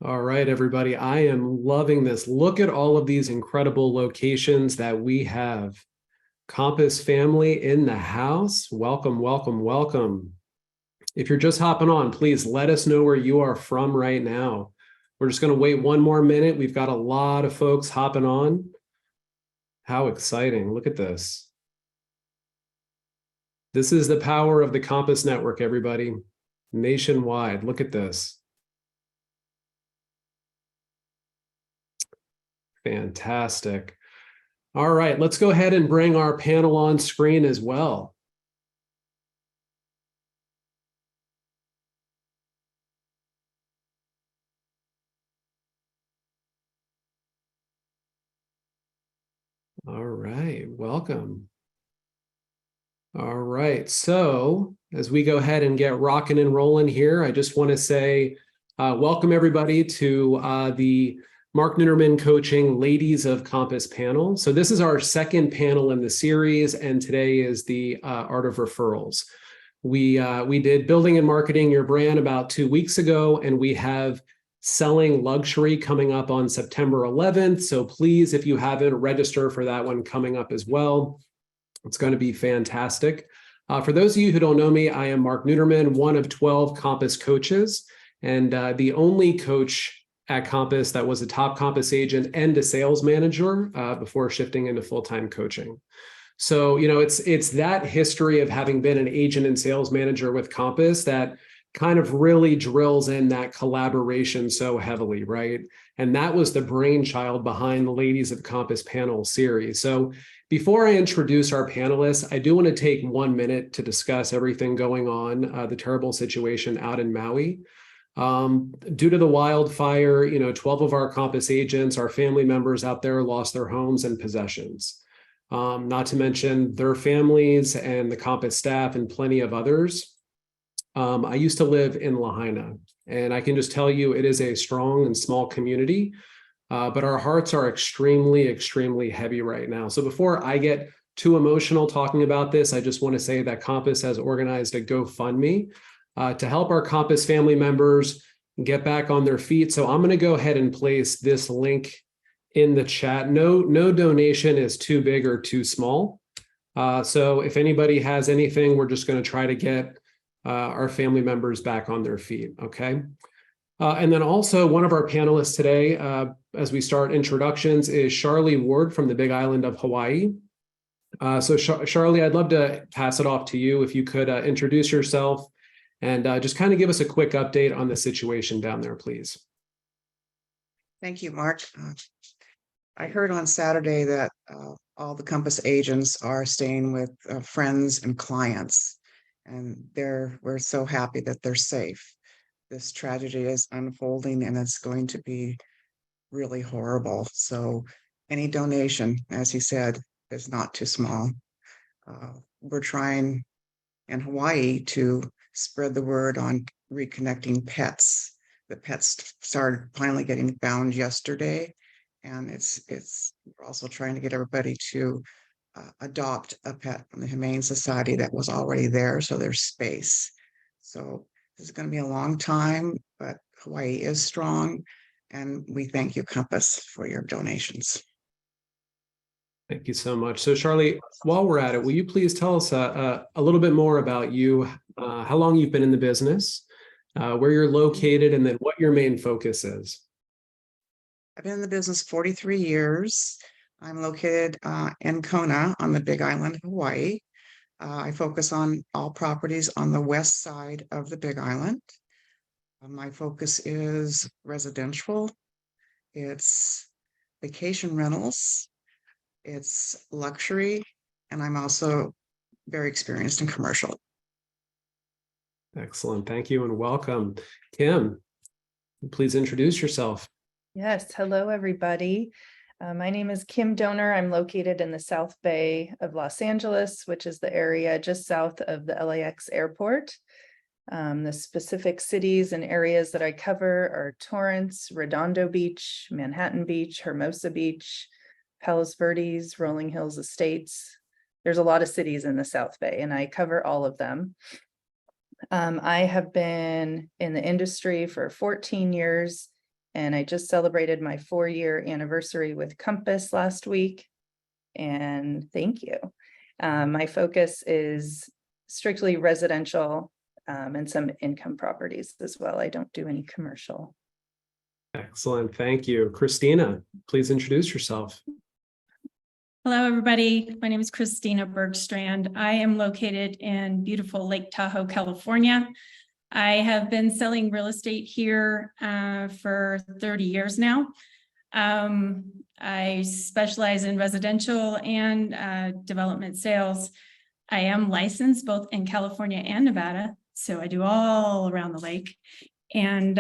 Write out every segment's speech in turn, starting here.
All right, everybody. I am loving this. Look at all of these incredible locations that we have. Compass family in the house. Welcome, welcome, welcome. If you're just hopping on, please let us know where you are from right now. We're just going to wait one more minute. We've got a lot of folks hopping on. How exciting. Look at this. This is the power of the Compass Network, everybody. Nationwide. Look at this. Fantastic. All right, let's go ahead and bring our panel on screen as well. All right, welcome. All right, so as we go ahead and get rocking and rolling here, I just want to say welcome everybody to the Mark Nutterman Coaching Ladies of Compass panel. So this is our second panel in the series, and today is the Art of Referrals. We did Building and Marketing Your Brand about 2 weeks ago, and we have Selling Luxury coming up on September 11th. So please, if you haven't, register for that one coming up as well. It's going to be fantastic. For those of you who don't know me, I am Mark Nutterman, one of 12 Compass coaches, and the only coach at Compass that was a top Compass agent and a sales manager before shifting into full-time coaching. So, you know, it's that history of having been an agent and sales manager with Compass that kind of really drills in that collaboration so heavily, right? And that was the brainchild behind the Ladies of Compass panel series. So before I introduce our panelists, I do want to take 1 minute to discuss everything going on, the terrible situation out in Maui. Due to the wildfire, 12 of our Compass agents, our family members out there lost their homes and possessions. Not to mention their families and the Compass staff and plenty of others. I used to live in Lahaina, and I can just tell you it is a strong and small community, but our hearts are extremely, extremely heavy right now. So before I get too emotional talking about this, I just want to say that Compass has organized a GoFundMe to help our Compass family members get back on their feet. So I'm going to go ahead and place this link in the chat. No donation is too big or too small. So if anybody has anything, we're just going to try to get our family members back on their feet, okay? And then also one of our panelists today, as we start introductions, is Charlie Ward from the Big Island of Hawaii. So Charlie, I'd love to pass it off to you if you could introduce yourself and just kind of give us a quick update on the situation down there, please. Thank you, Mark. I heard on Saturday that all the Compass agents are staying with friends and clients, and we're so happy that they're safe. This tragedy is unfolding, and it's going to be really horrible. So any donation, as he said, is not too small. We're trying in Hawaii to spread the word on reconnecting pets. The pets started finally getting found yesterday, and we're also trying to get everybody to adopt a pet from the Humane Society that was already there, so there's space. So this is going to be a long time, but Hawaii is strong, and we thank you, Compass, for your donations. Thank you so much. So Charlie, while we're at it, will you please tell us a little bit more about you, how long you've been in the business, where you're located, and then what your main focus is? I've been in the business 43 years. I'm located in Kona on the Big Island of Hawaii. I focus on all properties on the west side of the Big Island. My focus is residential. It's vacation rentals. It's luxury, and I'm also very experienced in commercial. Excellent. Thank you and welcome. Kim, please introduce yourself. Yes. Hello, everybody. My name is Kim Donor. I'm located in the South Bay of Los Angeles, which is the area just south of the LAX airport. The specific cities and areas that I cover are Torrance, Redondo Beach, Manhattan Beach, Hermosa Beach, Palos Verdes, Rolling Hills Estates. There's a lot of cities in the South Bay, and I cover all of them. I have been in the industry for 14 years and I just celebrated my 4-year anniversary with Compass last week. And thank you. My focus is strictly residential and some income properties as well. I don't do any commercial. Excellent. Thank you. Christina, please introduce yourself. Hello, everybody. My name is Christina Bergstrand. I am located in beautiful Lake Tahoe, California. I have been selling real estate here for 30 years now. I specialize in residential and development sales. I am licensed both in California and Nevada, so I do all around the lake. And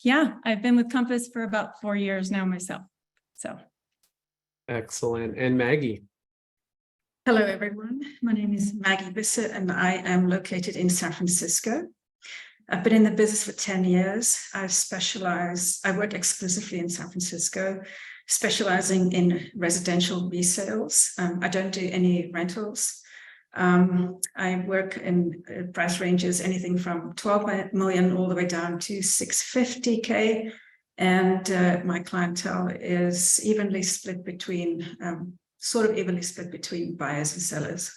yeah, I've been with Compass for about 4 years now myself. So. Excellent. And Maggie. Hello, everyone. My name is Maggie Bissett, and I am located in San Francisco. I've been in the business for 10 years. I work exclusively in San Francisco, specializing in residential resales. I don't do any rentals. I work in price ranges, anything from 12 million all the way down to 650K. And my clientele is evenly split between, evenly split between buyers and sellers.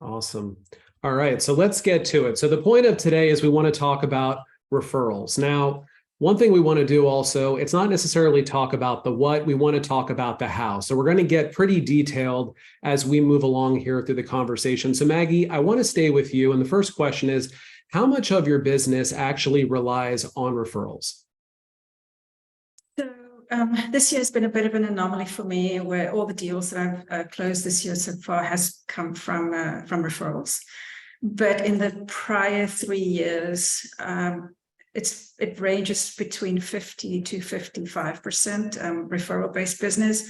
Awesome. All right, so let's get to it. So the point of today is we want to talk about referrals. Now, one thing we want to do also, it's not necessarily talk about the what, we want to talk about the how. So we're going to get pretty detailed as we move along here through the conversation. So Maggie, I want to stay with you. And the first question is, how much of your business actually relies on referrals? So this year has been a bit of an anomaly for me, where all the deals that I've closed this year so far has come from referrals. But in the prior 3 years, it ranges between 50 to 55% referral-based business,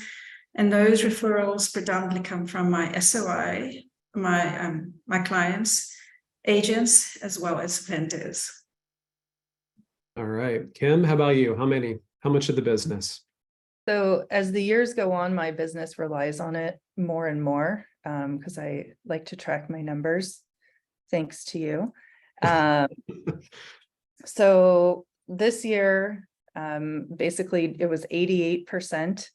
and those referrals predominantly come from my SOI, my clients, agents, as well as vendors. All right, Kim, how about you? How much of the business? So as the years go on, my business relies on it more and more because I like to track my numbers, thanks to you. So this year, basically it was 88%,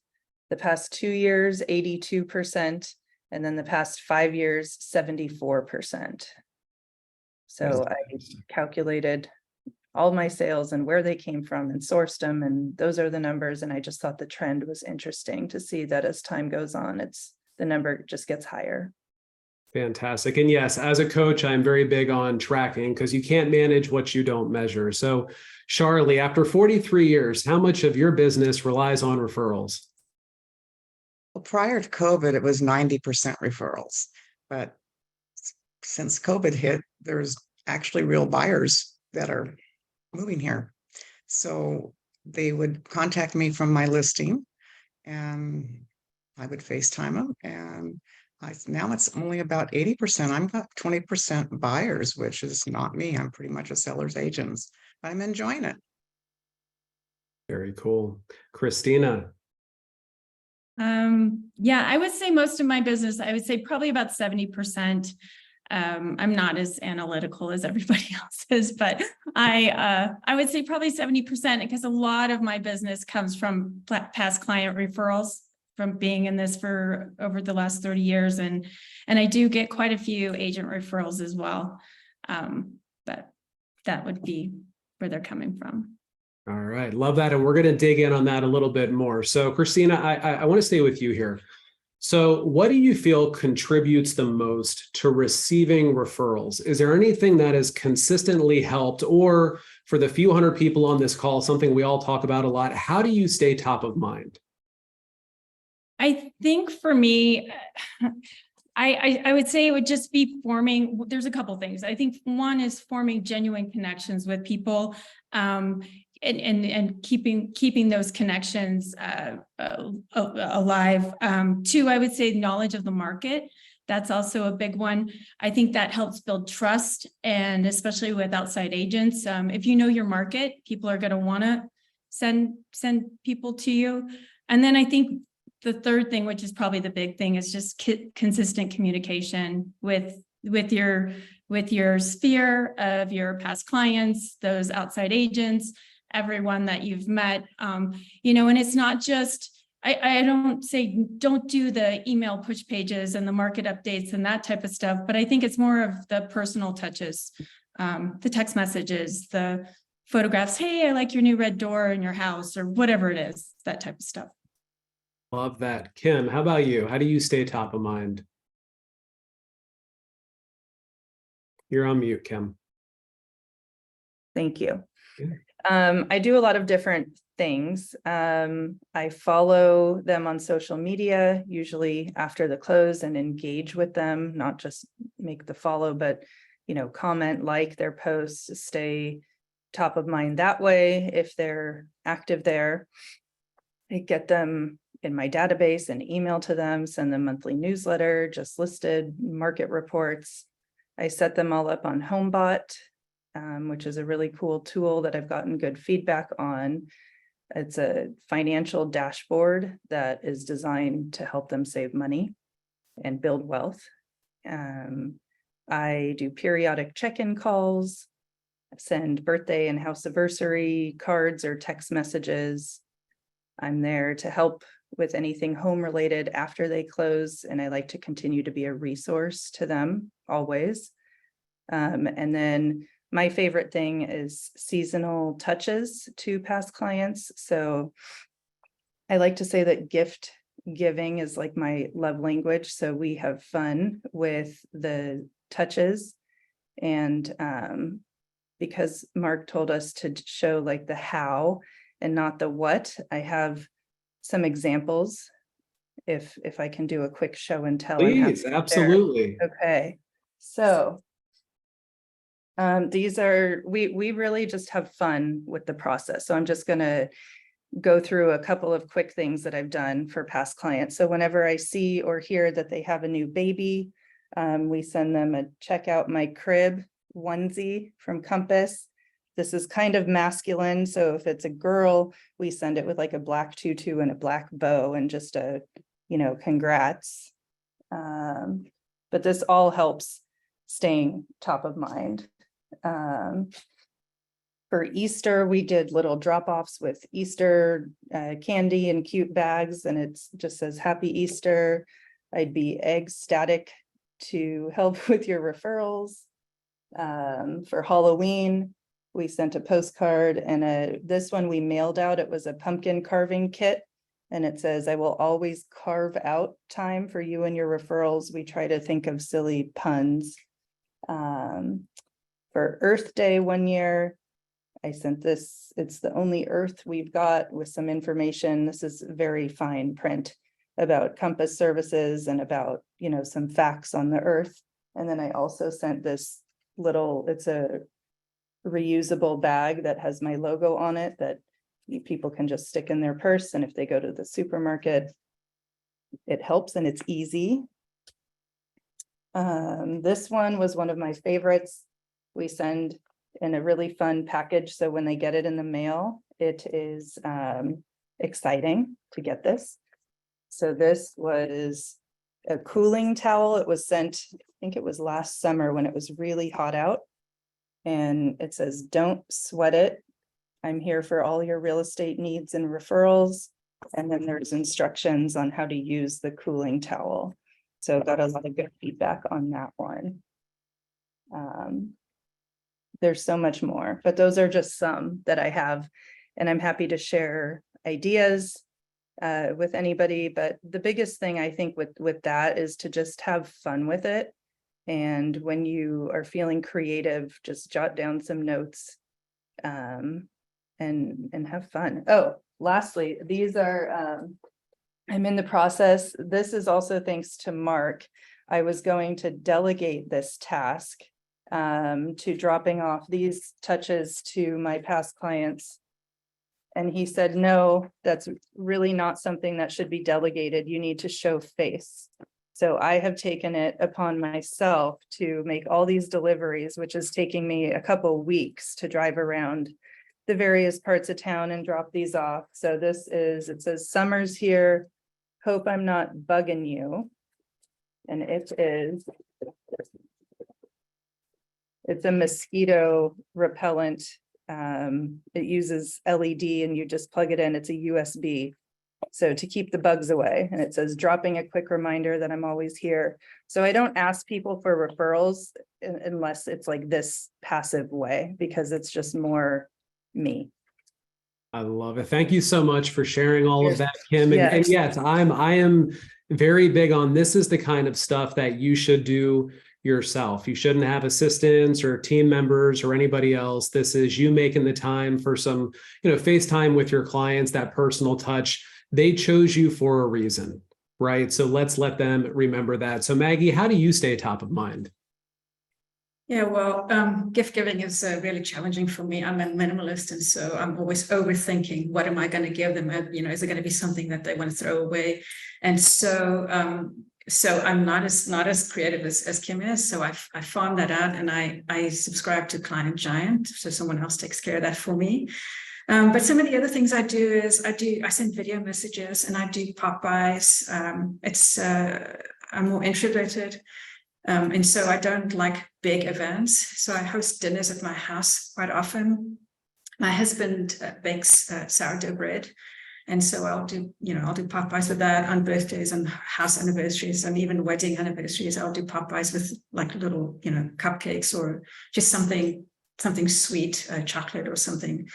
the past 2 years, 82%, and then the past 5 years, 74%. So I calculated all my sales and where they came from and sourced them, and those are the numbers. And I just thought the trend was interesting to see that as time goes on, the number just gets higher. Fantastic. And yes, as a coach, I'm very big on tracking because you can't manage what you don't measure. So Charlie, after 43 years, how much of your business relies on referrals? Well, prior to COVID, it was 90% referrals. But since COVID hit, there's actually real buyers that are moving here. So they would contact me from my listing, and I would FaceTime them. And now it's only about 80%. I'm got 20% buyers, which is not me. I'm pretty much a seller's agent. I'm enjoying it. Very cool. Christina. Yeah, I would say most of my business, I would say probably about 70%. I'm not as analytical as everybody else is, but I would say probably 70% because a lot of my business comes from past client referrals from being in this for over the last 30 years. And I do get quite a few agent referrals as well. But that would be where they're coming from. All right. Love that. And we're going to dig in on that a little bit more. So Christina, I want to stay with you here. So what do you feel contributes the most to receiving referrals? Is there anything that has consistently helped, or for the few hundred people on this call, something we all talk about a lot? How do you stay top of mind? I think for me, I would say it would just be forming, there's a couple things. I think one is forming genuine connections with people, and keeping those connections alive. Two, I would say knowledge of the market. That's also a big one. I think that helps build trust, and especially with outside agents. If you know your market, people are going to want to send people to you. And then I think the third thing, which is probably the big thing, is just consistent communication with your sphere of your past clients, those outside agents, everyone that you've met. You know, and it's not just, I don't say, don't do the email push pages and the market updates and that type of stuff, but I think it's more of the personal touches, the text messages, the photographs. Hey, I like your new red door in your house, or whatever it is, that type of stuff. Love that. Kim, how about you? How do you stay top of mind? You're on mute, Kim. Thank you. Yeah. I do a lot of different things. I follow them on social media, usually after the close, and engage with them, not just make the follow, but, you know, comment, like their posts, stay top of mind that way. If they're active there, I get them in my database and email to them, send them monthly newsletter, just listed market reports. I set them all up on HomeBot, which is a really cool tool that I've gotten good feedback on. It's a financial dashboard that is designed to help them save money and build wealth. I do periodic check-in calls, send birthday and house anniversary cards or text messages. I'm there to help with anything home related after they close, and I like to continue to be a resource to them always. And then my favorite thing is seasonal touches to past clients. So I like to say that gift giving is like my love language. So we have fun with the touches. And because Mark told us to show like the how and not the what, I have some examples. If I can do a quick show and tell. Please, absolutely. Okay, so these are, we really just have fun with the process. So I'm just gonna go through a couple of quick things that I've done for past clients. So whenever I see or hear that they have a new baby, we send them a check out my crib onesie from Compass. This is kind of masculine. So if it's a girl, we send it with like a black tutu and a black bow and just a, you know, congrats. But this all helps staying top of mind. For Easter, we did little drop-offs with Easter candy and cute bags, and it just says Happy Easter. I'd be ecstatic to help with your referrals. For Halloween, we sent a postcard, and this one we mailed out. It was a pumpkin carving kit, and it says, I will always carve out time for you and your referrals. We try to think of silly puns. For Earth Day one year, I sent this. It's the only Earth we've got with some information. This is very fine print about Compass services and about, you know, some facts on the Earth. And then I also sent this little, it's a reusable bag that has my logo on it that people can just stick in their purse. And if they go to the supermarket, it helps and it's easy. This one was one of my favorites. We send in a really fun package. So when they get it in the mail, it is exciting to get this. So this was a cooling towel. It was sent, I think it was last summer when it was really hot out. And it says, don't sweat it. I'm here for all your real estate needs and referrals. And then there's instructions on how to use the cooling towel. So got a lot of good feedback on that one. There's so much more, but those are just some that I have, and I'm happy to share ideas with anybody. But the biggest thing I think with that is to just have fun with it. And when you are feeling creative, just jot down some notes and have fun. Oh, lastly, these are, I'm in the process. This is also thanks to Mark. I was going to delegate this task to dropping off these touches to my past clients. And he said, no, that's really not something that should be delegated. You need to show face. So I have taken it upon myself to make all these deliveries, which is taking me a couple weeks to drive around the various parts of town and drop these off. So this is, it says summer's here. Hope I'm not bugging you. And it is, it's a mosquito repellent It uses LED and you just plug it in. It's a USB. So to keep the bugs away, and it says dropping a quick reminder that I'm always here. So I don't ask people for referrals unless it's like this passive way, because it's just more me. I love it. Thank you so much for sharing all of Yes. that, Kim. And, Yes. yes, I am very big on this is the kind of stuff that you should do yourself. You shouldn't have assistants or team members or anybody else. This is you making the time for some, FaceTime with your clients, that personal touch. They chose you for a reason, right? So let's let them remember that. So Maggie, how do you stay top of mind? Yeah, well, gift giving is really challenging for me. I'm a minimalist, and so I'm always overthinking, what am I going to give them? Is it going to be something that they want to throw away? And so I'm not as creative as Kim is. So I farm that out, and I subscribe to Client Giant, so someone else takes care of that for me. But some of the other things I do is I send video messages, and I do pop-bys. I'm more introverted. And so I don't like big events. So I host dinners at my house quite often. My husband bakes sourdough bread. And so I'll do pop-bys with that on birthdays and house anniversaries and even wedding anniversaries. I'll do pop-bys with like little, cupcakes or just something sweet, chocolate or something,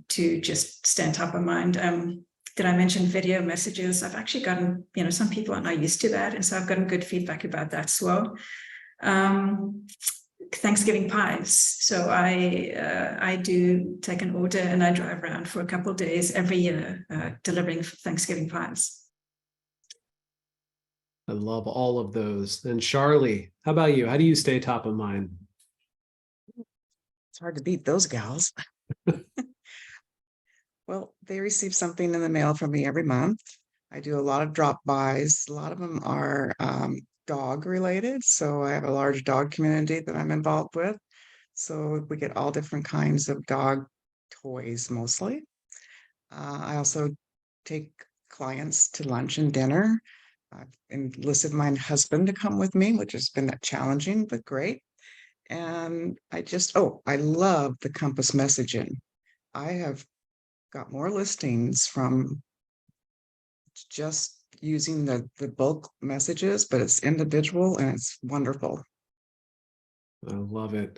to just stay on top of mind. Did I mention video messages? I've actually gotten, some people are not used to that. And so I've gotten good feedback about that as well. Thanksgiving pies. So I do take an order and I drive around for a couple of days every year, delivering Thanksgiving pies. I love all of those. And Charlie, how about you? How do you stay top of mind? It's hard to beat those gals. Well, they receive something in the mail from me every month. I do a lot of drop-bys. A lot of them are dog related. So I have a large dog community that I'm involved with. So we get all different kinds of dog toys mostly. I also take clients to lunch and dinner. I've enlisted my husband to come with me, which has been challenging, but great. And I love the Compass messaging. I have got more listings from just using the bulk messages, but it's individual and it's wonderful. I love it.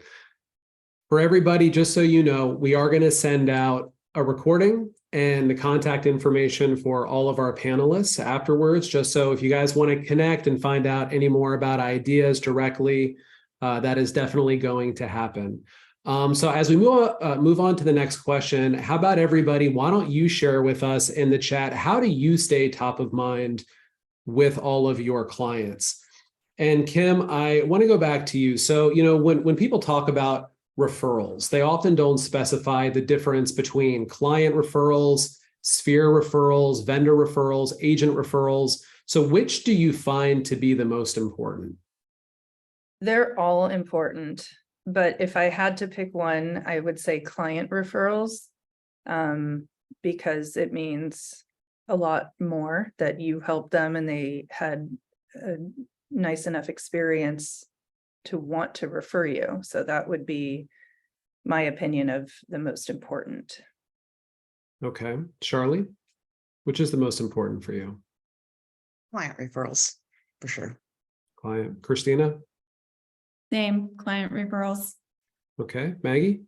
For everybody, just so you know, we are going to send out a recording and the contact information for all of our panelists afterwards, just so if you guys want to connect and find out any more about ideas directly, that is definitely going to happen. So as we move on to the next question, how about everybody, why don't you share with us in the chat, how do you stay top of mind with all of your clients? And Kim, I want to go back to you. So, when people talk about referrals, they often don't specify the difference between client referrals, sphere referrals, vendor referrals, agent referrals. So which do you find to be the most important? They're all important. But if I had to pick one, I would say client referrals, because it means a lot more that you helped them and they had a nice enough experience to want to refer you. So that would be my opinion of the most important. Okay. Charlie, which is the most important for you? Client referrals, for sure. Client. Christina? Same, client referrals. Okay. Maggie?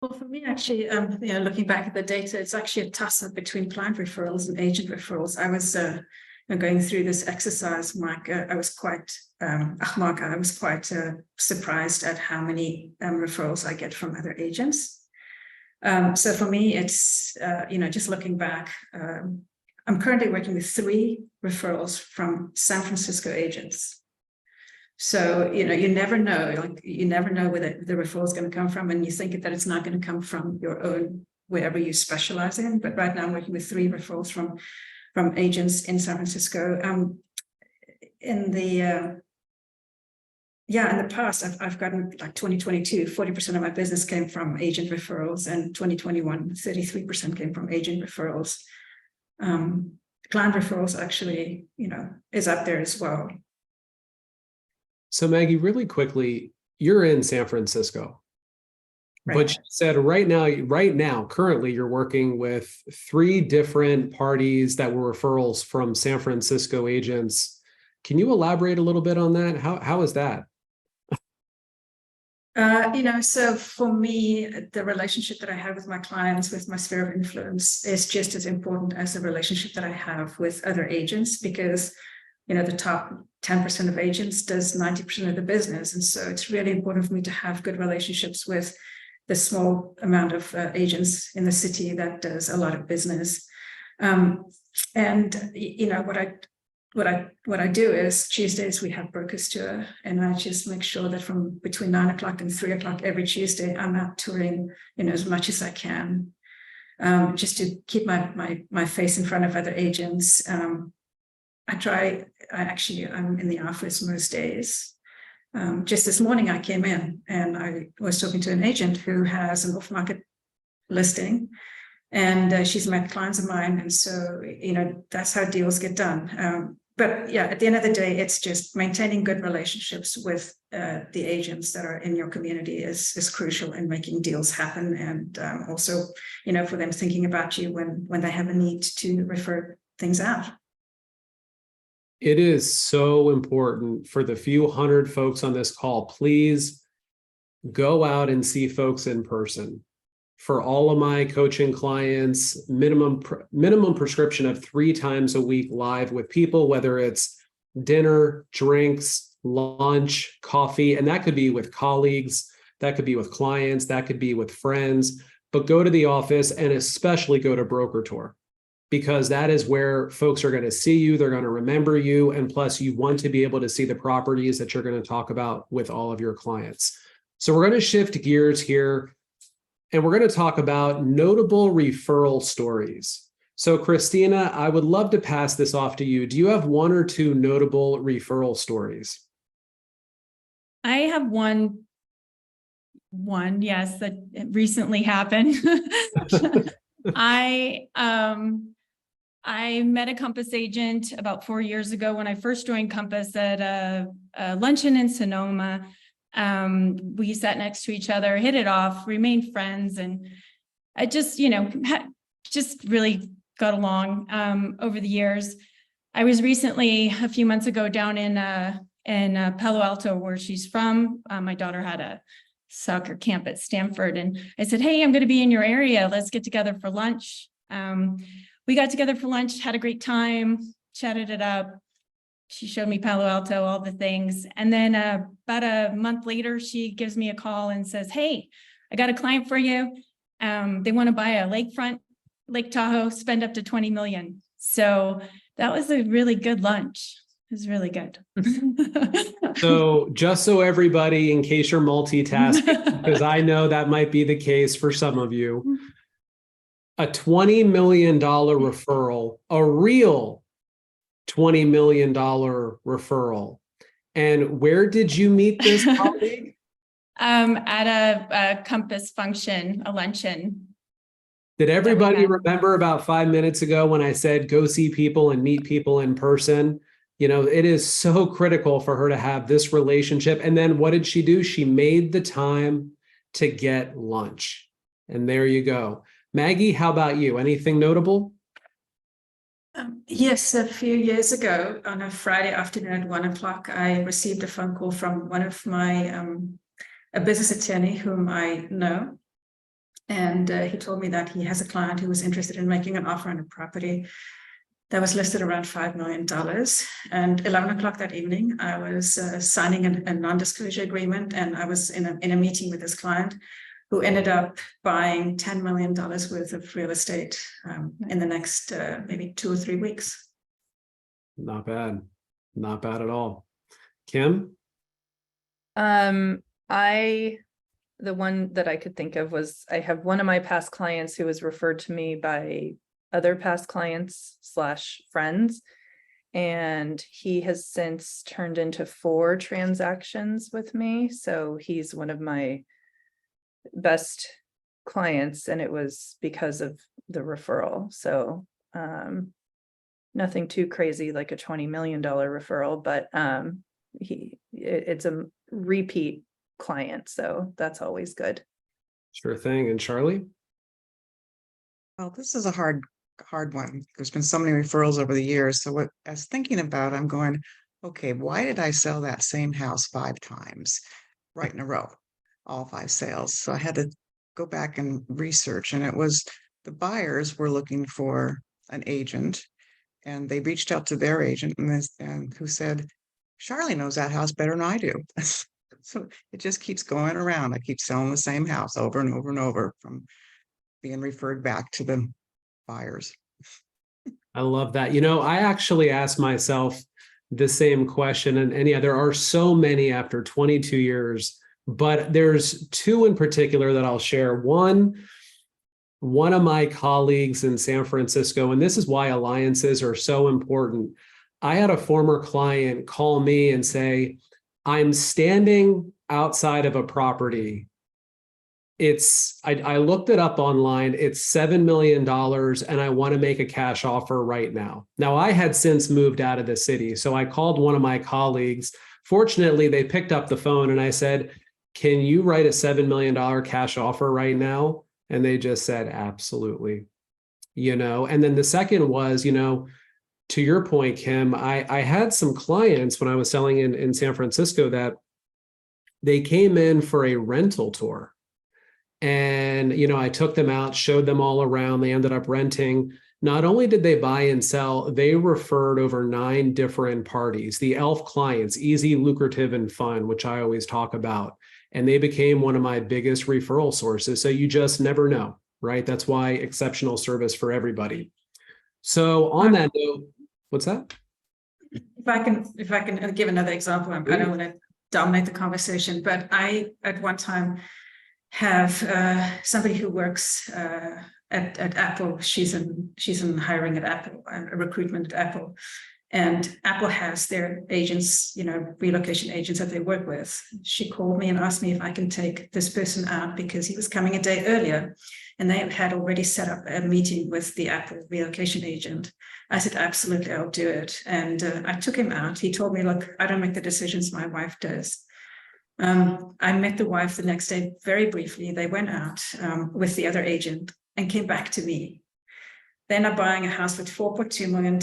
Well, for me, actually, looking back at the data, it's actually a toss-up between client referrals and agent referrals. I was going through this exercise, Mark. I was quite surprised at how many referrals I get from other agents. So for me, it's just looking back. I'm currently working with 3 referrals from San Francisco agents. So, you never know, where the referral is going to come from, and you think that it's not going to come from your own, wherever you specialize in. But right now I'm working with 3 referrals from agents in San Francisco. In the past, I've gotten like 2022, 40% of my business came from agent referrals, and 2021, 33% came from agent referrals. Client referrals actually, is up there as well. So Maggie, really quickly, you're in San Francisco. But Right. you said right now, currently you're working with 3 different parties that were referrals from San Francisco agents. Can you elaborate a little bit on that? How is that? So for me, the relationship that I have with my clients, with my sphere of influence, is just as important as the relationship that I have with other agents, because, the top 10% of agents does 90% of the business. And so it's really important for me to have good relationships with the small amount of agents in the city that does a lot of business. What I do is Tuesdays we have brokers tour, and I just make sure that from between 9 o'clock and 3 o'clock every Tuesday, I'm out touring, as much as I can, just to keep my face in front of other agents. I'm in the office most days. Just this morning I came in and I was talking to an agent who has an off-market listing, and she's met clients of mine. And so, that's how deals get done. But yeah, at the end of the day, it's just maintaining good relationships with the agents that are in your community is crucial in making deals happen. And also, for them thinking about you when they have a need to refer things out. It is so important for the few hundred folks on this call. Please go out and see folks in person. For all of my coaching clients, minimum prescription of 3 times a week live with people, whether it's dinner, drinks, lunch, coffee, and that could be with colleagues, that could be with clients, that could be with friends, but go to the office and especially go to broker tour, because that is where folks are going to see you, they're going to remember you, and plus you want to be able to see the properties that you're going to talk about with all of your clients. So we're going to shift gears here, and we're going to talk about notable referral stories. So Christina, I would love to pass this off to you. Do you have 1 or 2 notable referral stories? I have one, yes, that recently happened. I met a Compass agent about 4 years ago when I first joined Compass at a luncheon in Sonoma. We sat next to each other, hit it off, remained friends, and I just, just really got along over the years. I was recently, a few months ago, down in Palo Alto, where she's from. My daughter had a soccer camp at Stanford, and I said, "Hey, I'm going to be in your area. Let's get together for lunch." We got together for lunch, had a great time, chatted it up. She showed me Palo Alto, all the things. And then about a month later, she gives me a call and says, "Hey, I got a client for you. They want to buy a lakefront, Lake Tahoe, spend up to 20 million. So that was a really good lunch. It was really good. So just so everybody, in case you're multitasking, because I know that might be the case for some of you, a $20 million referral, a real $20 million referral. And where did you meet this colleague? At a Compass function, a luncheon. Did everybody remember about 5 minutes ago when I said go see people and meet people in person? It is so critical for her to have this relationship. And then what did she do? She made the time to get lunch. And there you go. Maggie, how about you? Anything notable? Yes, a few years ago on a Friday afternoon at 1 o'clock, I received a phone call from one of my, a business attorney whom I know. And he told me that he has a client who was interested in making an offer on a property that was listed around $5 million. And 11 o'clock that evening, I was signing a non-disclosure agreement, and I was in a meeting with this client who ended up buying $10 million worth of real estate in the next maybe 2 or 3 weeks. Not bad. Not bad at all. Kim? The one that I could think of was, I have one of my past clients who was referred to me by other past clients / friends. And he has since turned into 4 transactions with me. So he's one of my best clients, and it was because of the referral. So nothing too crazy like a $20 million referral, but it's a repeat client, so that's always good. Sure thing. And Charlie? Well, this is a hard one. There's been so many referrals over the years. So what I was thinking about, I'm going, okay, why did I sell that same house 5 times right in a row? All 5 sales. So I had to go back and research, and it was the buyers were looking for an agent, and they reached out to their agent and who said, Charlie knows that house better than I do. So it just keeps going around. I keep selling the same house over and over and over from being referred back to the buyers. I love that. I actually asked myself the same question, and yeah, there are so many after 22 years, but there's 2 in particular that I'll share. One of my colleagues in San Francisco, and this is why alliances are so important. I had a former client call me and say, I'm standing outside of a property. I looked it up online. It's $7 million, and I want to make a cash offer right now. Now, I had since moved out of the city, so I called one of my colleagues. Fortunately, they picked up the phone, and I said, can you write a $7 million cash offer right now? And they just said, absolutely. And then the second was, to your point, Kim, I had some clients when I was selling in San Francisco that they came in for a rental tour. And, I took them out, showed them all around. They ended up renting. Not only did they buy and sell, they referred over 9 different parties, the ELF clients, easy, lucrative, and fun, which I always talk about. And they became one of my biggest referral sources. So you just never know, right? That's why exceptional service for everybody. So on that note, what's that? If I can give another example, I don't want to dominate the conversation, but I at one time have somebody who works at Apple. She's in hiring at Apple, recruitment at Apple, and Apple has their agents, relocation agents that they work with. She called me and asked me if I can take this person out because he was coming a day earlier, and they had already set up a meeting with the Apple relocation agent. I said, absolutely, I'll do it. And I took him out. He told me, look, I don't make the decisions, my wife does. I met the wife the next day very briefly. They went out with the other agent and came back to me. Then are buying a house with $4.2 million,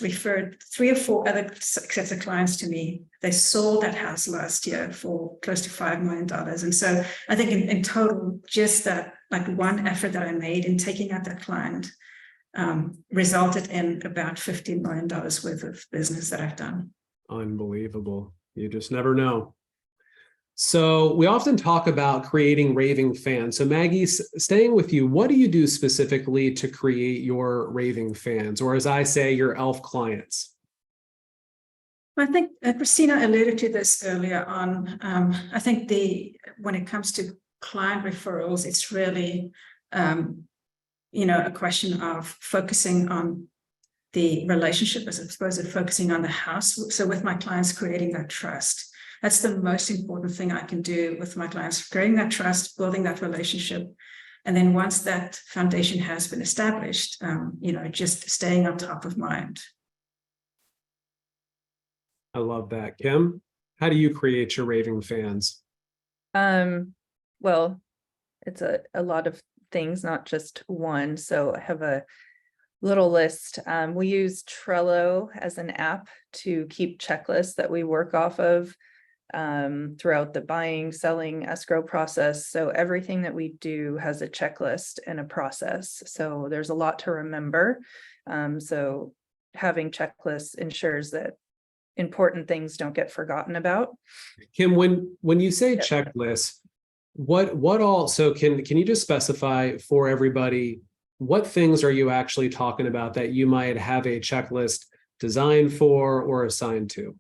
referred 3 or 4 other sets of clients to me. They sold that house last year for close to $5 million. And so I think in total, just that one effort that I made in taking out that client resulted in about $15 million worth of business that I've done. Unbelievable. You just never know. So we often talk about creating raving fans. So Maggie, staying with you, what do you do specifically to create your raving fans, or as I say, your ELF clients? I think Christina alluded to this earlier on. I think when it comes to client referrals, it's really a question of focusing on the relationship as opposed to focusing on the house. So with my clients, creating that trust. That's the most important thing I can do with my clients, creating that trust, building that relationship. And then once that foundation has been established, just staying on top of mind. I love that. Kim, how do you create your raving fans? Well, it's a lot of things, not just one. So I have a little list. We use Trello as an app to keep checklists that we work off of throughout the buying, selling, escrow process. So everything that we do has a checklist and a process. So there's a lot to remember. So having checklists ensures that important things don't get forgotten about. Kim, when you say checklist, what all, so can you just specify for everybody, what things are you actually talking about that you might have a checklist designed for or assigned to?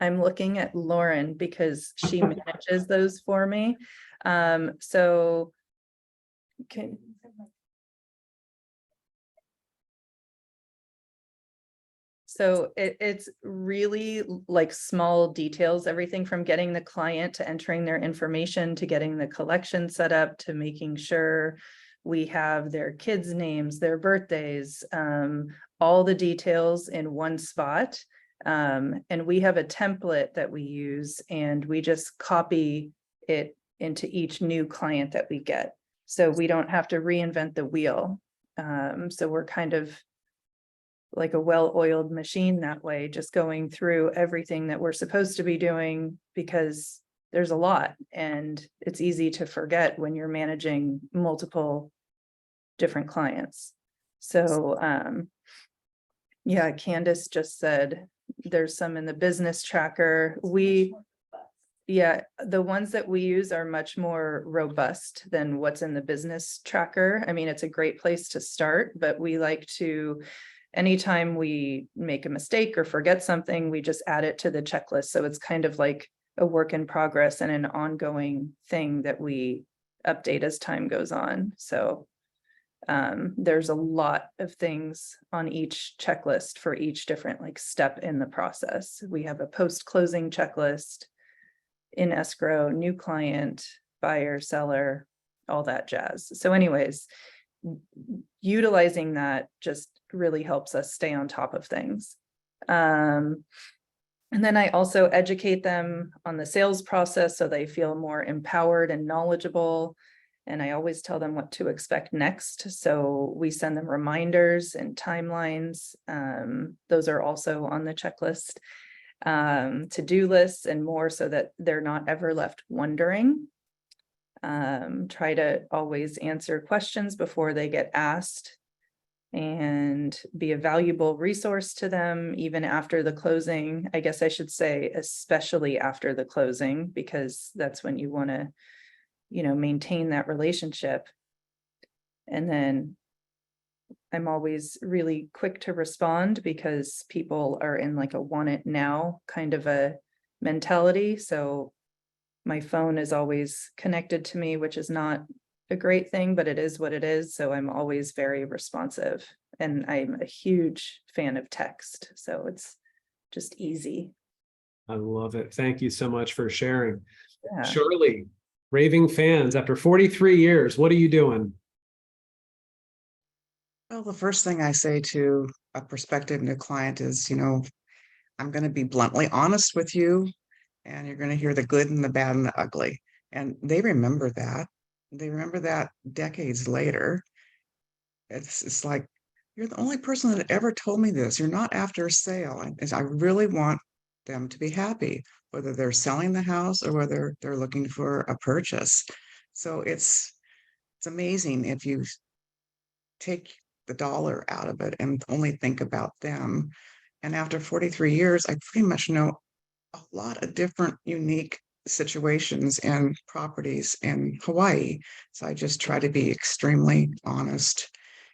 I'm looking at Lauren because she manages those for me. So it's really like small details, everything from getting the client to entering their information, to getting the collection set up, to making sure we have their kids' names, their birthdays, all the details in one spot. And we have a template that we use, and we just copy it into each new client that we get. So we don't have to reinvent the wheel. So we're kind of like a well-oiled machine that way, just going through everything that we're supposed to be doing, because there's a lot and it's easy to forget when you're managing multiple different clients. So yeah, Candace just said there's some in the business tracker. Yeah, the ones that we use are much more robust than what's in the business tracker. I mean, it's a great place to start, but we like to, anytime we make a mistake or forget something, we just add it to the checklist. So it's kind of like a work in progress and an ongoing thing that we update as time goes on. So there's a lot of things on each checklist for each different like step in the process. We have a post-closing checklist, in escrow, new client, buyer, seller, all that jazz. So anyways, utilizing that just really helps us stay on top of things. And then I also educate them on the sales process so they feel more empowered and knowledgeable. And I always tell them what to expect next. So we send them reminders and timelines. Those are also on the checklist. To-do lists and more, so that they're not ever left wondering. Try to always answer questions before they get asked and be a valuable resource to them even after the closing. I guess I should say especially after the closing, because that's when you want to, maintain that relationship. And then I'm always really quick to respond, because people are in like a want it now kind of a mentality. So my phone is always connected to me, which is not a great thing, but it is what it is. So I'm always very responsive, and I'm a huge fan of text. So it's just easy. I love it. Thank you so much for sharing. Yeah. Shirley, raving fans, after 43 years, what are you doing? Well, the first thing I say to a prospective new client is, I'm going to be bluntly honest with you, and you're going to hear the good and the bad and the ugly. And they remember that. They remember that decades later. It's like, you're the only person that ever told me this. You're not after a sale. And I really want them to be happy, whether they're selling the house or whether they're looking for a purchase. So it's amazing if you take the dollar out of it and only think about them. And after 43 years, I pretty much know a lot of different unique situations and properties in Hawaii. So I just try to be extremely honest.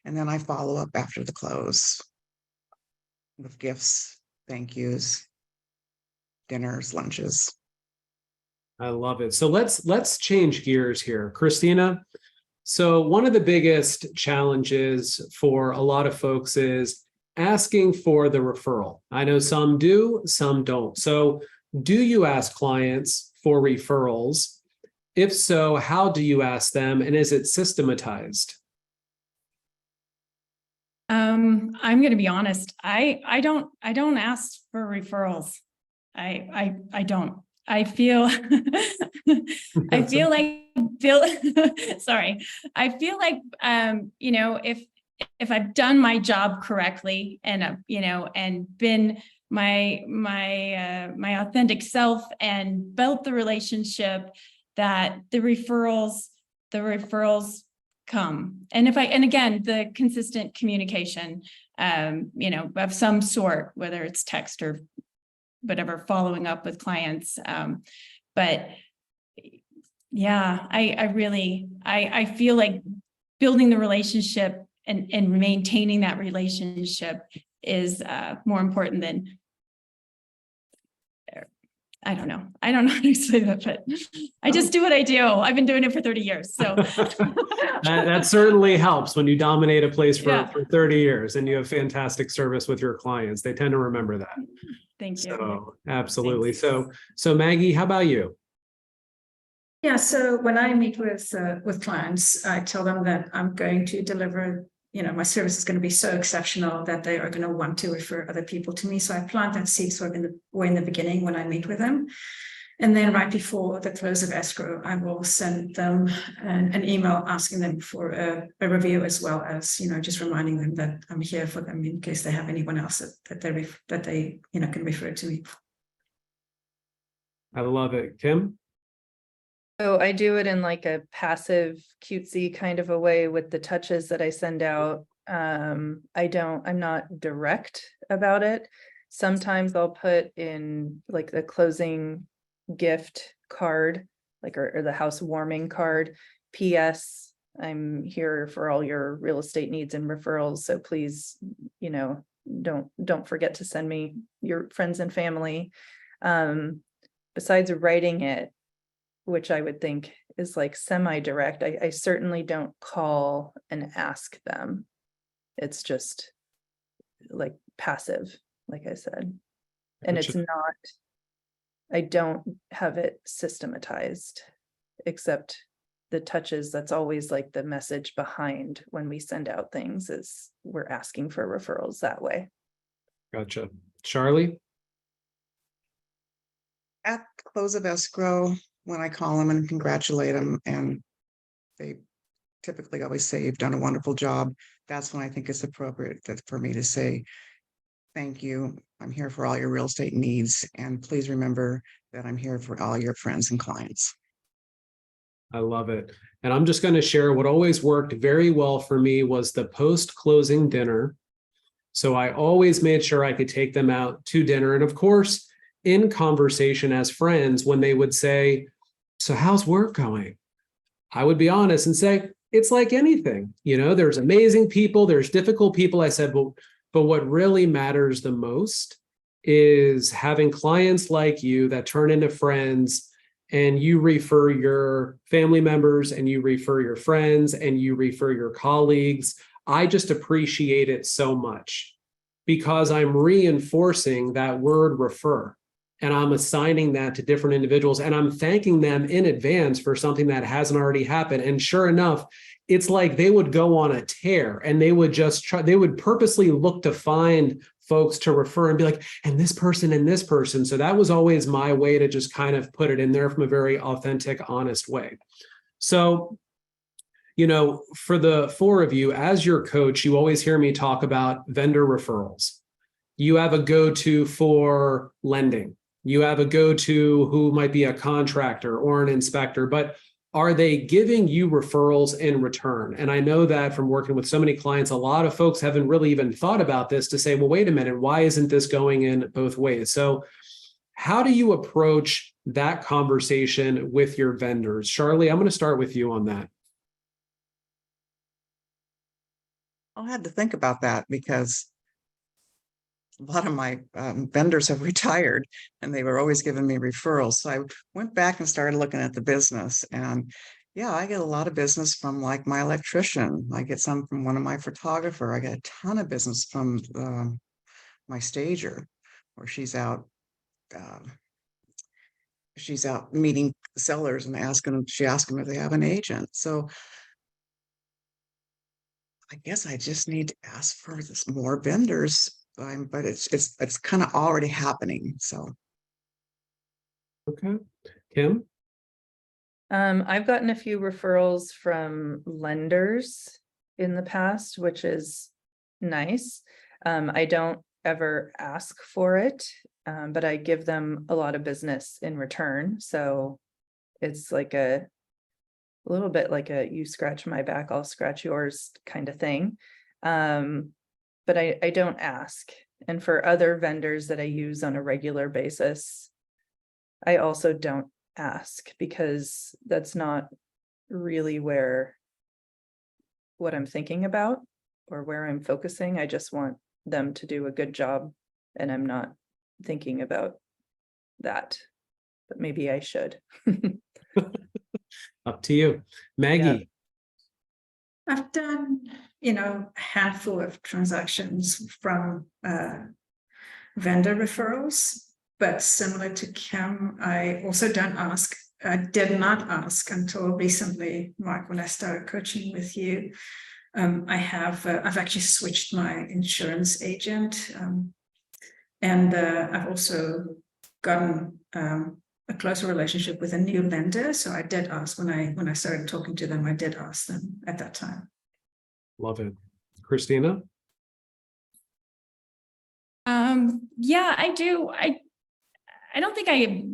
And then I follow up after the close with gifts, thank yous, dinners, lunches. I love it. So let's change gears here. Christina, so one of the biggest challenges for a lot of folks is asking for the referral. I know some do, some don't. So do you ask clients for referrals? If so, how do you ask them, and is it systematized? I'm going to be honest. I don't ask for referrals. I don't. I feel I feel like sorry. I feel like if I've done my job correctly and and been my authentic self and built the relationship, that the referrals come. And again, the consistent communication, of some sort, whether it's text or whatever, following up with clients. But yeah, I feel like building the relationship and maintaining that relationship is more important than, I don't know how to say that, but I just do what I do. I've been doing it for 30 years. So that certainly helps when you dominate a place for 30 years and you have Yeah. fantastic service with your clients. They tend to remember that. Thank you. So absolutely. Thanks. So Maggie, how about you? Yeah, so when I meet with clients, I tell them that I'm going to deliver, my service is going to be so exceptional that they are going to want to refer other people to me. So I plant that seed sort of in the beginning when I meet with them. And then right before the close of escrow, I will send them an email asking them for a review, as well as, just reminding them that I'm here for them in case they have anyone else that they can refer to me. I love it. Kim? So I do it in like a passive cutesy kind of a way with the touches that I send out. I'm not direct about it. Sometimes I'll put in like the closing gift card, like, or the housewarming card. P.S. I'm here for all your real estate needs and referrals. So please, don't forget to send me your friends and family. Besides writing it, which I would think is like semi-direct, I certainly don't call and ask them. It's just like passive, like I said. And it's not, I don't have it systematized, except the touches. That's always like the message behind when we send out things, is we're asking for referrals that way. Gotcha. Charlie? At close of escrow, when I call them and congratulate them, and they typically always say, "You've done a wonderful job," that's when I think it's appropriate for me to say, "Thank you. I'm here for all your real estate needs. And please remember that I'm here for all your friends and clients." I love it. And I'm just going to share what always worked very well for me was the post-closing dinner. So I always made sure I could take them out to dinner. And of course, in conversation as friends, when they would say, "So how's work going?" I would be honest and say, "It's like anything. There's amazing people, there's difficult people." I said, but what really matters the most is having clients like you that turn into friends, and you refer your family members, and you refer your friends, and you refer your colleagues. I just appreciate it so much because I'm reinforcing that word refer. And I'm assigning that to different individuals, and I'm thanking them in advance for something that hasn't already happened. And sure enough, it's like they would go on a tear, and they would they would purposely look to find folks to refer and be like, "And this person and this person." So that was always my way to just kind of put it in there from a very authentic, honest way. So, for the four of you, as your coach, you always hear me talk about vendor referrals. You have a go-to for lending. You have a go-to who might be a contractor or an inspector, but are they giving you referrals in return? And I know that from working with so many clients, a lot of folks haven't really even thought about this to say, well, wait a minute, why isn't this going in both ways? So how do you approach that conversation with your vendors? Charlie, I'm going to start with you on that. I had to think about that because a lot of my vendors have retired, and they were always giving me referrals. So I went back and started looking at the business, and yeah, I get a lot of business from like my electrician. I get some from one of my photographer. I get a ton of business from my stager, where she's out meeting sellers and she asks them if they have an agent. So I guess I just need to ask for more vendors. But it's kind of already happening. So Okay. Kim? I've gotten a few referrals from lenders in the past, which is nice. I don't ever ask for it, but I give them a lot of business in return. So it's like a little bit like a "you scratch my back, I'll scratch yours" kind of thing. But I don't ask. And for other vendors that I use on a regular basis, I also don't ask, because that's not really what I'm thinking about or where I'm focusing. I just want them to do a good job, and I'm not thinking about that, but maybe I should. Up to you. Maggie? I've done, a handful of transactions from vendor referrals, but similar to Kim, I also don't ask. I did not ask until recently, Mark, when I started coaching with you. I've actually switched my insurance agent, and I've also gotten a closer relationship with a new lender. So I did ask when I started talking to them, I did ask them at that time. Love it. Christina? Yeah, I do. I don't think I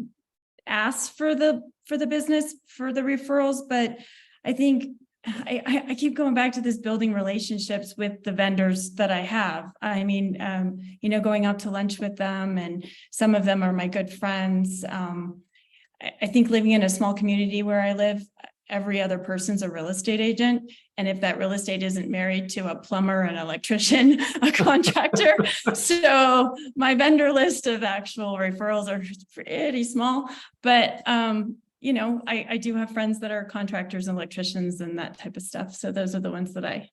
asked for the business for the referrals, but I think I keep going back to this building relationships with the vendors that I have. I mean, going out to lunch with them, and some of them are my good friends. I think living in a small community where I live, every other person's a real estate agent. And if that real estate isn't married to a plumber, an electrician, a contractor. So my vendor list of actual referrals are pretty small, but I do have friends that are contractors and electricians and that type of stuff. So those are the ones that I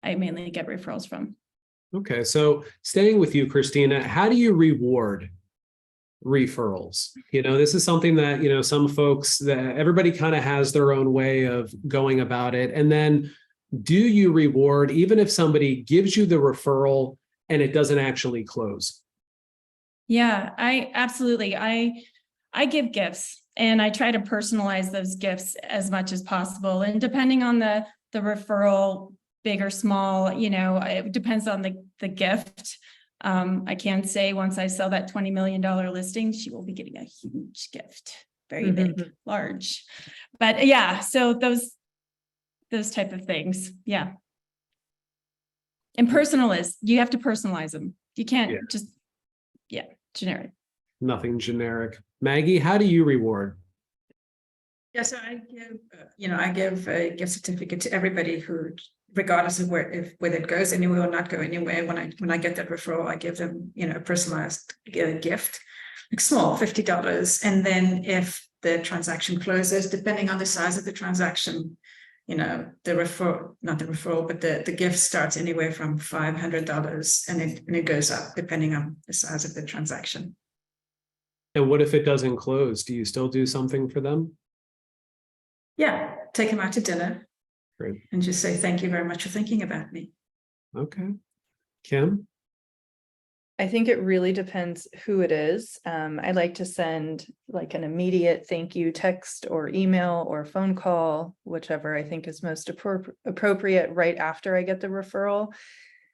mainly get referrals from. Okay, so staying with you, Christina, how do you reward referrals? This is something that, some folks, that everybody kind of has their own way of going about it. And then do you reward even if somebody gives you the referral and it doesn't actually close? Yeah, I absolutely. I give gifts, and I try to personalize those gifts as much as possible. And depending on the referral, big or small, it depends on the gift. I can say once I sell that $20 million listing, she will be getting a huge gift, very big, large. But yeah, so those type of things. Yeah. And you have to personalize them. You can't just, generic. Nothing generic. Maggie, how do you reward? Yeah, so I give a gift certificate to everybody who, regardless of whether it goes anywhere or not go anywhere. When I get that referral, I give them, a personalized gift, like small, $50. And then if the transaction closes, depending on the size of the transaction, the gift starts anywhere from $500 and it goes up depending on the size of the transaction. And what if it doesn't close? Do you still do something for them? Yeah, take them out to dinner. Great. And just say, thank you very much for thinking about me. Okay. Kim? I think it really depends who it is. I like to send like an immediate thank you text or email or phone call, whichever I think is most appropriate right after I get the referral.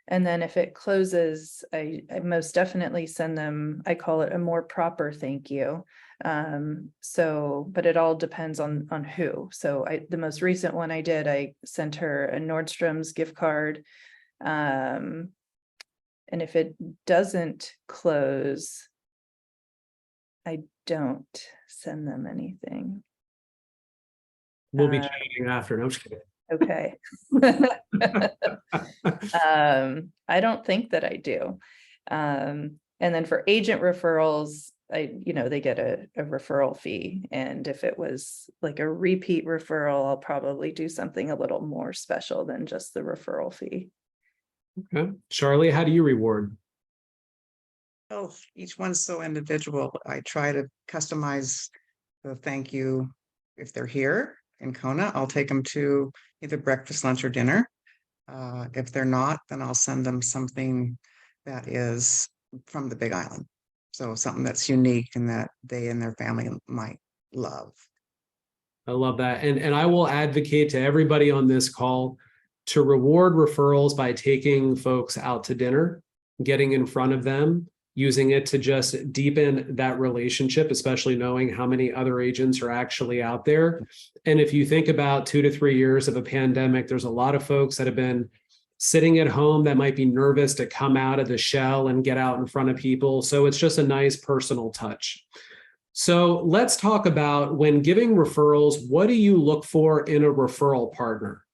And then if it closes, I most definitely send them, I call it a more proper thank you. But it all depends on who. So the most recent one I did, I sent her a Nordstrom's gift card. And if it doesn't close, I don't send them anything. We'll be chatting after. No, I'm just kidding. Okay. I don't think that I do. And then for agent referrals, they get a referral fee. And if it was like a repeat referral, I'll probably do something a little more special than just the referral fee. Okay. Charlie, how do you reward? Oh, each one's so individual. I try to customize the thank you. If they're here in Kona, I'll take them to either breakfast, lunch, or dinner. If they're not, then I'll send them something that is from the Big Island. So something that's unique and that they and their family might love. I love that. And I will advocate to everybody on this call to reward referrals by taking folks out to dinner, getting in front of them, using it to just deepen that relationship, especially knowing how many other agents are actually out there. And if you think about 2 to 3 years of a pandemic, there's a lot of folks that have been sitting at home that might be nervous to come out of the shell and get out in front of people. So it's just a nice personal touch. So let's talk about, when giving referrals, what do you look for in a referral partner?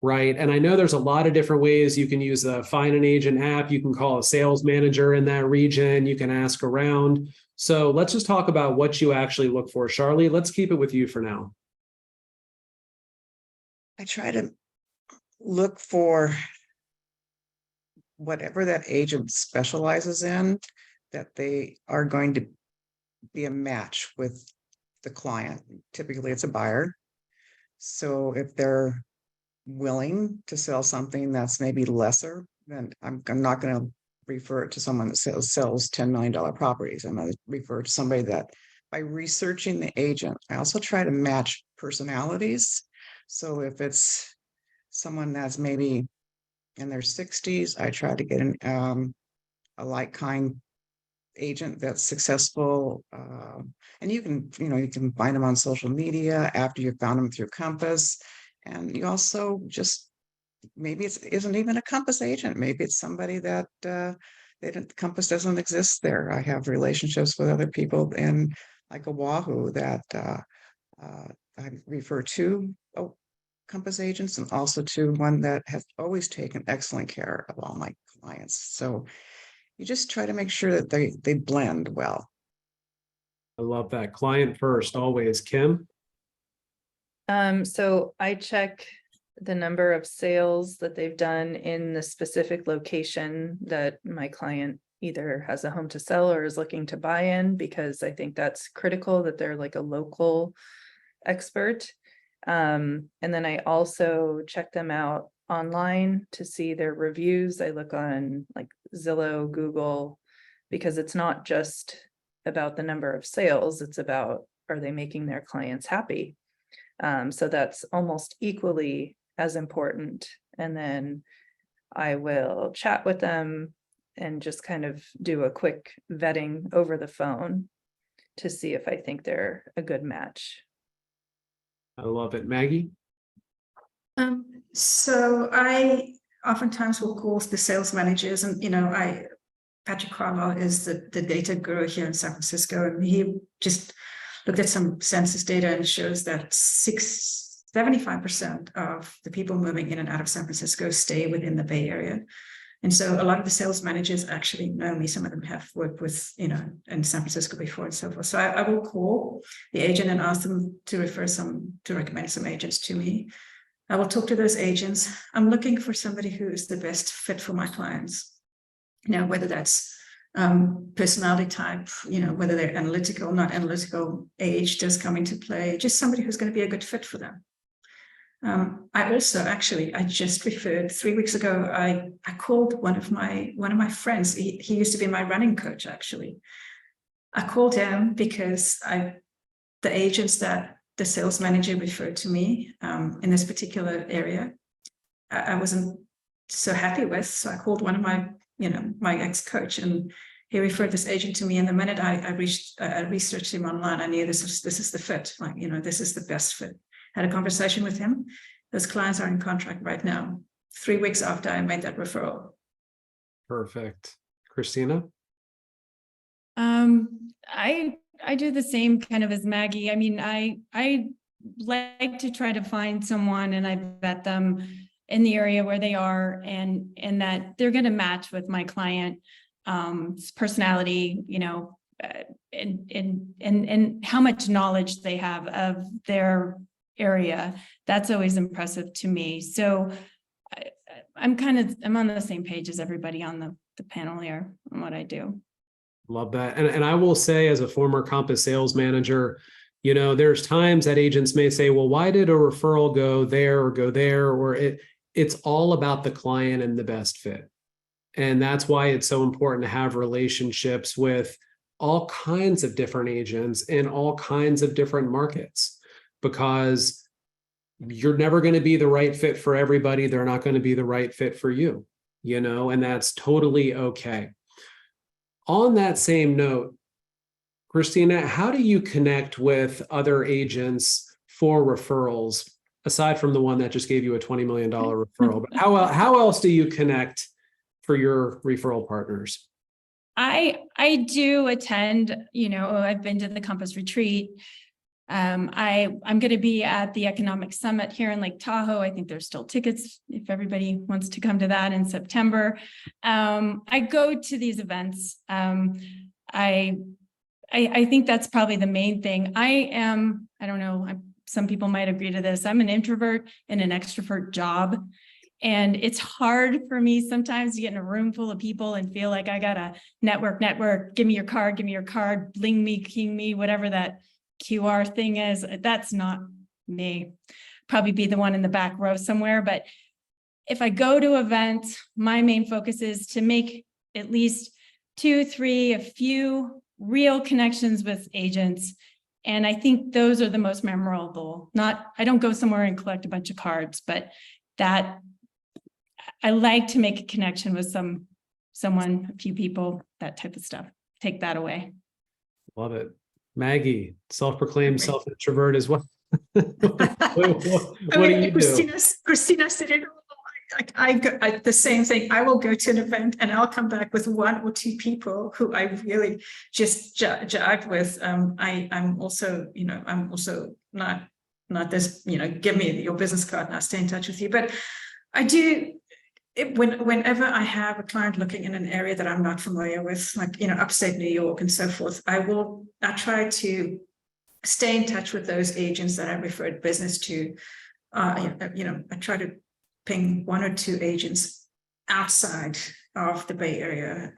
Right. And I know there's a lot of different ways you can use the Find an Agent app. You can call a sales manager in that region. You can ask around. So let's just talk about what you actually look for. Charlie, let's keep it with you for now. I try to look for whatever that agent specializes in, that they are going to be a match with the client. Typically, it's a buyer. So if they're willing to sell something that's maybe lesser, then I'm not going to refer it to someone that sells $10 million properties. I'm going to refer to somebody that by researching the agent. I also try to match personalities. So if it's someone that's maybe in their 60s, I try to get a like kind agent that's successful. And you can find them on social media after you found them through Compass. And you also just, maybe it isn't even a Compass agent. Maybe it's somebody that Compass doesn't exist there. I have relationships with other people in like Oahu that I refer to Compass agents, and also to one that has always taken excellent care of all my clients. So you just try to make sure that they blend well. I love that. Client first, always. Kim? So I check the number of sales that they've done in the specific location that my client either has a home to sell or is looking to buy in, because I think that's critical that they're like a local expert. And then I also check them out online to see their reviews. I look on like Zillow, Google, because it's not just about the number of sales, it's about, are they making their clients happy? So that's almost equally as important. And then I will chat with them and just kind of do a quick vetting over the phone to see if I think they're a good match. I love it. Maggie? So I oftentimes will call the sales managers, and Patrick Carlisle is the data guru here in San Francisco, and he just looked at some census data and shows that 75% of the people moving in and out of San Francisco stay within the Bay Area. And so a lot of the sales managers actually know me. Some of them have worked with, in San Francisco before and so forth. So I will call the agent and ask them to recommend some agents to me. I will talk to those agents. I'm looking for somebody who is the best fit for my clients. Whether that's personality type, whether they're analytical, not analytical, age does come into play, just somebody who's going to be a good fit for them. I just referred 3 weeks ago, I called one of my friends. He used to be my running coach, actually. I called him because the agents that the sales manager referred to me in this particular area, I wasn't so happy with. So I called one of my ex-coach, and he referred this agent to me. And the minute I researched him online, I knew this is the fit. This is the best fit. Had a conversation with him. Those clients are in contract right now, 3 weeks after I made that referral. Perfect. Christina? I do the same kind of as Maggie. I mean, I like to try to find someone, and I vet them in the area where they are, and that they're going to match with my client personality, and how much knowledge they have of their area. That's always impressive to me. So I'm on the same page as everybody on the panel here on what I do. Love that. And I will say, as a former Compass sales manager, there's times that agents may say, well, why did a referral go there or go there? Or it's all about the client and the best fit. And that's why it's so important to have relationships with all kinds of different agents in all kinds of different markets, because you're never going to be the right fit for everybody. They're not going to be the right fit for you, and that's totally okay. On that same note, Christina, how do you connect with other agents for referrals, aside from the one that just gave you a $20 million referral? But how else do you connect for your referral partners? I do attend, I've been to the Compass retreat. I'm going to be at the Economic Summit here in Lake Tahoe. I think there's still tickets if everybody wants to come to that in September. I go to these events. I think that's probably the main thing. I don't know, some people might agree to this. I'm an introvert in an extrovert job. And it's hard for me sometimes to get in a room full of people and feel like I got to network, give me your card, bling me, king me, whatever that QR thing is. That's not me. Probably be the one in the back row somewhere. But if I go to events, my main focus is to make at least 2, 3, a few real connections with agents. And I think those are the most memorable. I don't go somewhere and collect a bunch of cards, but that I like to make a connection with someone, a few people, that type of stuff. Take that away. Love it. Maggie, self-proclaimed self-introvert as well. What do you do? Christina said it all. I the same thing. I will go to an event and I'll come back with 1 or 2 people who I really just jive with. I'm also not this, give me your business card and I'll stay in touch with you. But I do whenever I have a client looking in an area that I'm not familiar with, like upstate New York and so forth, I try to stay in touch with those agents that I referred business to. I try to ping 1 or 2 agents outside of the Bay Area,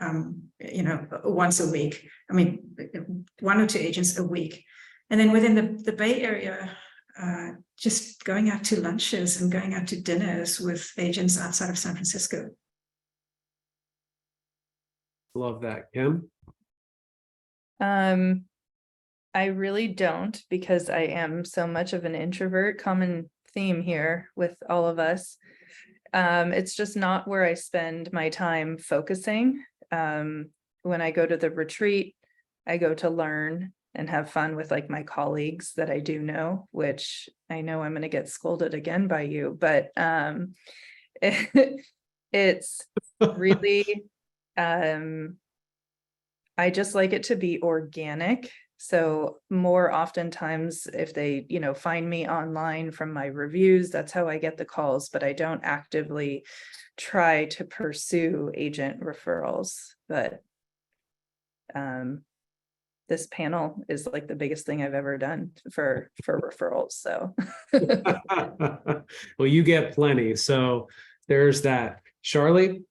once a week. I mean, 1 or 2 agents a week. And then within the Bay Area, just going out to lunches and going out to dinners with agents outside of San Francisco. Love that. Kim? I really don't, because I am so much of an introvert. Common theme here with all of us. It's just not where I spend my time focusing. When I go to the retreat, I go to learn and have fun with like my colleagues that I do know, which I know I'm going to get scolded again by you, but it's really, I just like it to be organic. So more oftentimes if they, find me online from my reviews, that's how I get the calls, but I don't actively try to pursue agent referrals. But this panel is like the biggest thing I've ever done for referrals. So well, you get plenty. So there's that. Charlie?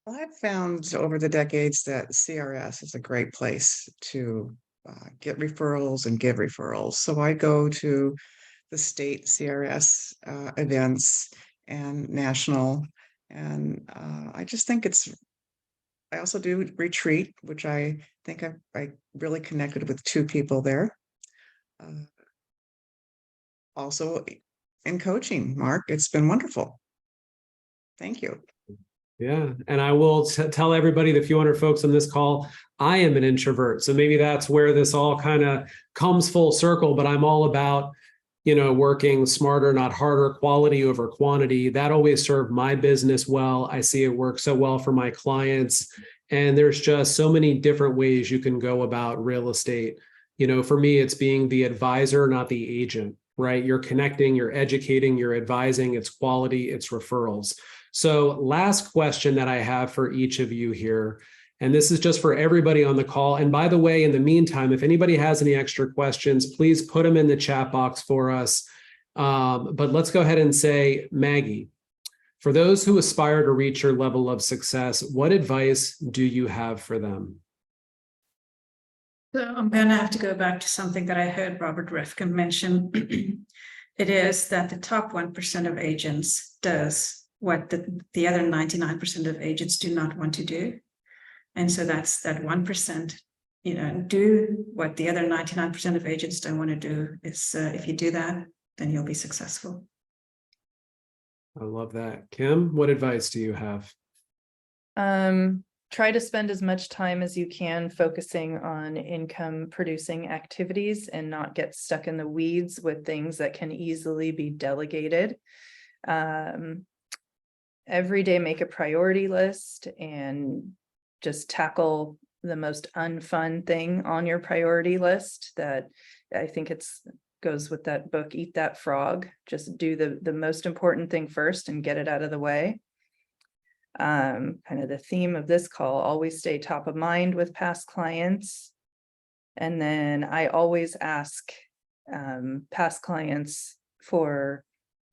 Well, I've found over the decades that CRS is a great place to get referrals and give referrals. So I go to the state CRS events and national, and I just think I also do retreat, which I think I really connected with 2 people there. Also in coaching, Mark, it's been wonderful. Thank you. Yeah. And I will tell everybody, the few hundred folks on this call, I am an introvert. So maybe that's where this all kind of comes full circle, but I'm all about, working smarter, not harder, quality over quantity. That always served my business well. I see it work so well for my clients. And there's just so many different ways you can go about real estate. For me, it's being the advisor, not the agent, right? You're connecting, you're educating, you're advising, it's quality, it's referrals. So last question that I have for each of you here, and this is just for everybody on the call. And by the way, in the meantime, if anybody has any extra questions, please put them in the chat box for us. But let's go ahead and say, Maggie, for those who aspire to reach your level of success, what advice do you have for them? So I'm going to have to go back to something that I heard Robert Rifkin mention. It is that the top 1% of agents does what the other 99% of agents do not want to do. And so that's that 1%, do what the other 99% of agents don't want to do. Is if you do that, then you'll be successful. I love that. Kim, what advice do you have? Try to spend as much time as you can focusing on income producing activities and not get stuck in the weeds with things that can easily be delegated. Every day, make a priority list and just tackle the most unfun thing on your priority list. That I think goes with that book, Eat That Frog. Just do the most important thing first and get it out of the way. Kind of the theme of this call, always stay top of mind with past clients. And then I always ask past clients to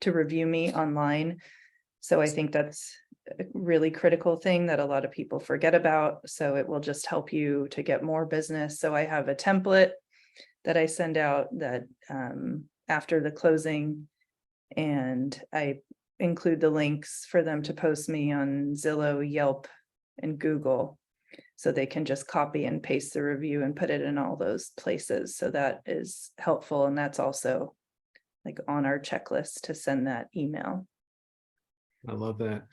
review me online. So I think that's a really critical thing that a lot of people forget about. So it will just help you to get more business. So I have a template that I send out that after the closing, and I include the links for them to post me on Zillow, Yelp, and Google. So they can just copy and paste the review and put it in all those places. So that is helpful. And that's also like on our checklist to send that email. I love that.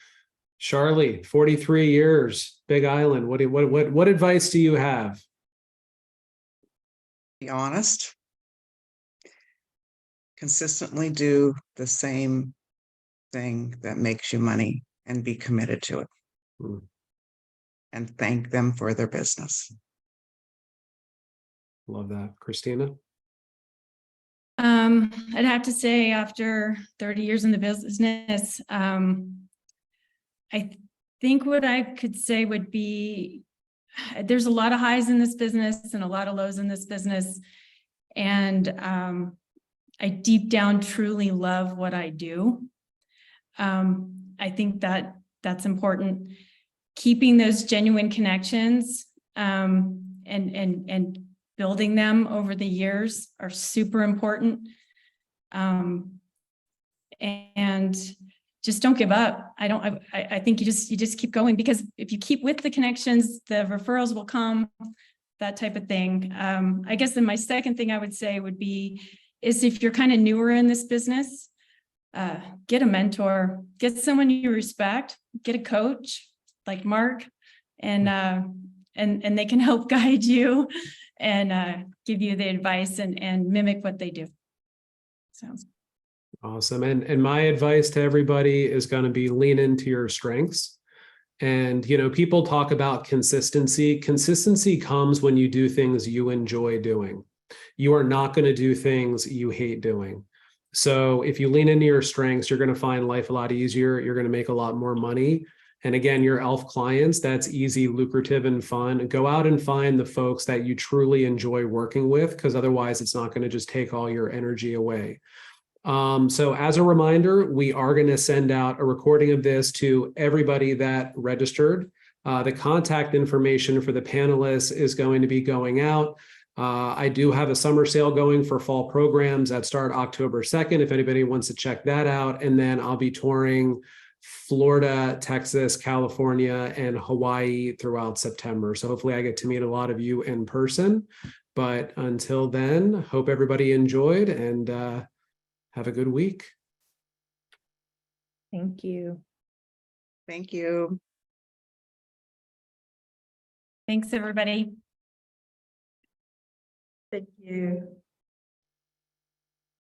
Charlie, 43 years, Big Island. What advice do you have? Be honest. Consistently do the same thing that makes you money and be committed to it. Hmm. And thank them for their business. Love that. Christina? I'd have to say after 30 years in the business, I think what I could say would be, there's a lot of highs in this business and a lot of lows in this business. And I deep down truly love what I do. I think that that's important. Keeping those genuine connections and building them over the years are super important. And just don't give up. I think you just keep going, because if you keep with the connections, the referrals will come, that type of thing. I guess then my second thing I would say would be, is if you're kind of newer in this business, get a mentor, get someone you respect, get a coach like Mark, and they can help guide you and give you the advice and mimic what they do. Sounds Awesome. And my advice to everybody is going to be lean into your strengths. And, you know, people talk about consistency. Consistency comes when you do things you enjoy doing. You are not going to do things you hate doing. So if you lean into your strengths, you're going to find life a lot easier. You're going to make a lot more money. And again, your ELF clients, that's easy, lucrative, and fun. Go out and find the folks that you truly enjoy working with, because otherwise it's not going to just take all your energy away. So as a reminder, we are going to send out a recording of this to everybody that registered. The contact information for the panelists is going to be going out. I do have a summer sale going for fall programs that start October 2nd, if anybody wants to check that out. And then I'll be touring Florida, Texas, California, and Hawaii throughout September. So hopefully I get to meet a lot of you in person. But until then, hope everybody enjoyed, and have a good week. Thank you. Thank you. Thanks, everybody. Thank you.